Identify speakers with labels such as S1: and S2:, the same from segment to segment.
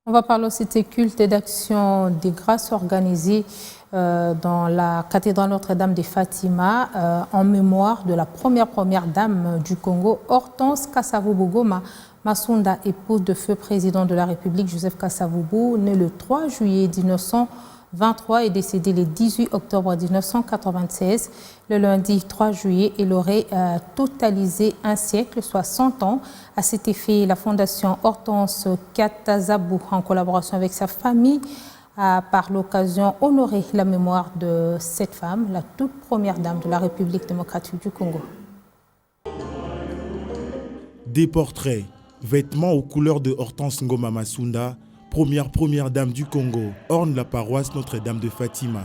S1: On va parler aussi de culte et d'action des grâces organisées dans la cathédrale Notre-Dame de Fatima en mémoire de la première dame du Congo, Hortense Kasavubu Masunda, épouse de feu président de la République Joseph Kasavubu, née le 3 juillet 1923 et décédée le 18 octobre 1996. Le lundi 3 juillet, elle aurait totalisé un siècle, soit 100 ans. À cet effet, la Fondation Hortense Kasavubu, en collaboration avec sa famille, a par l'occasion honoré la mémoire de cette femme, la toute première dame de la République démocratique du Congo.
S2: Des portraits, vêtements aux couleurs de Hortense Ngoma Masunda, première dame du Congo, ornent la paroisse Notre-Dame de Fatima.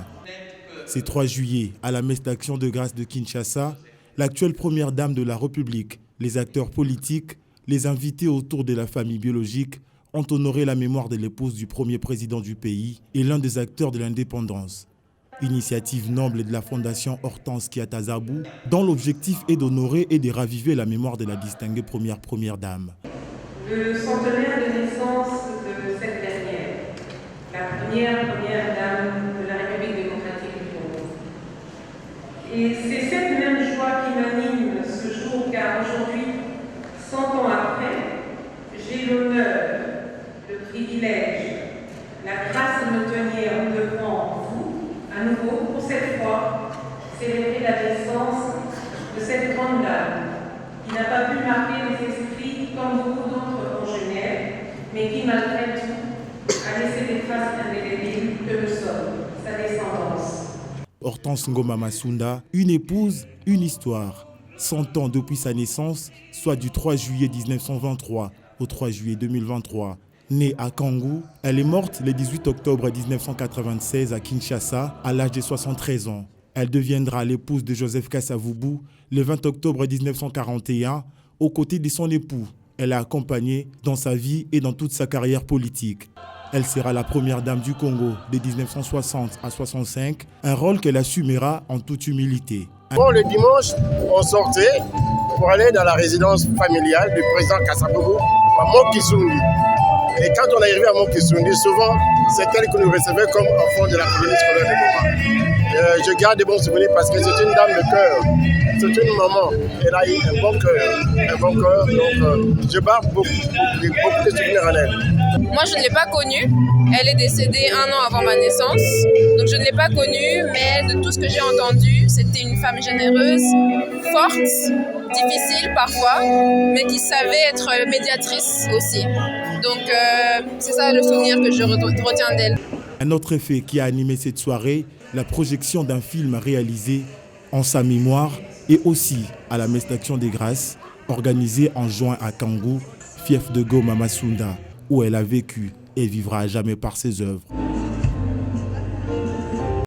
S2: Ce 3 juillet, à la messe d'action de grâce de Kinshasa, l'actuelle première dame de la République, les acteurs politiques, les invités autour de la famille biologique ont honoré la mémoire de l'épouse du premier président du pays et l'un des acteurs de l'indépendance. Initiative noble de la Fondation Hortense Kasavubu, dont l'objectif est d'honorer et de raviver la mémoire de la distinguée première dame.
S3: Le centenaire de naissance de cette dernière, la première dame de la République démocratique du Congo. Et c'est cette même joie qui m'anime ce jour, car aujourd'hui, 100 ans après, j'ai l'honneur, le privilège, la grâce de me tenir devant vous, à nouveau, pour cette fois, célébrer la naissance de cette grande dame, qui n'a pas pu marquer les esprits comme beaucoup d'autres congénères, mais qui, malgré tout, a laissé des traces indélébiles que nous sommes, sa descendance.
S2: Hortense Ngoma Masunda, une épouse, une histoire. 100 ans depuis sa naissance, soit du 3 juillet 1923 au 3 juillet 2023. Née à Kangou, elle est morte le 18 octobre 1996 à Kinshasa à l'âge de 73 ans. Elle deviendra l'épouse de Joseph Kasavubu le 20 octobre 1941 aux côtés de son époux. Elle l'a accompagné dans sa vie et dans toute sa carrière politique. Elle sera la première dame du Congo de 1960 à 65, un rôle qu'elle assumera en toute humilité.
S4: Bon, le dimanche, on sortait pour aller dans la résidence familiale du président Kasavubu à Mokisundi. Et quand on est arrivé à Mokisundi, souvent, c'est elle qui nous recevait comme enfant de la colonie scolaire de Goma. Je garde des bons souvenirs parce que c'est une dame de cœur, c'est une maman. Elle a eu un bon cœur, donc je garde beaucoup de souvenirs en elle.
S5: Moi, je ne l'ai pas connue. Elle est décédée 1 an avant ma naissance. Donc, je ne l'ai pas connue, mais de tout ce que j'ai entendu, c'était une femme généreuse, forte, difficile parfois, mais qui savait être médiatrice aussi. Donc, c'est ça le souvenir que je retiens d'elle.
S2: Un autre fait qui a animé cette soirée, la projection d'un film réalisé en sa mémoire et aussi à la messe d'action des grâces, organisée en juin à Kangou, fief de Ngoma Masunda, où elle a vécu et vivra à jamais par ses œuvres.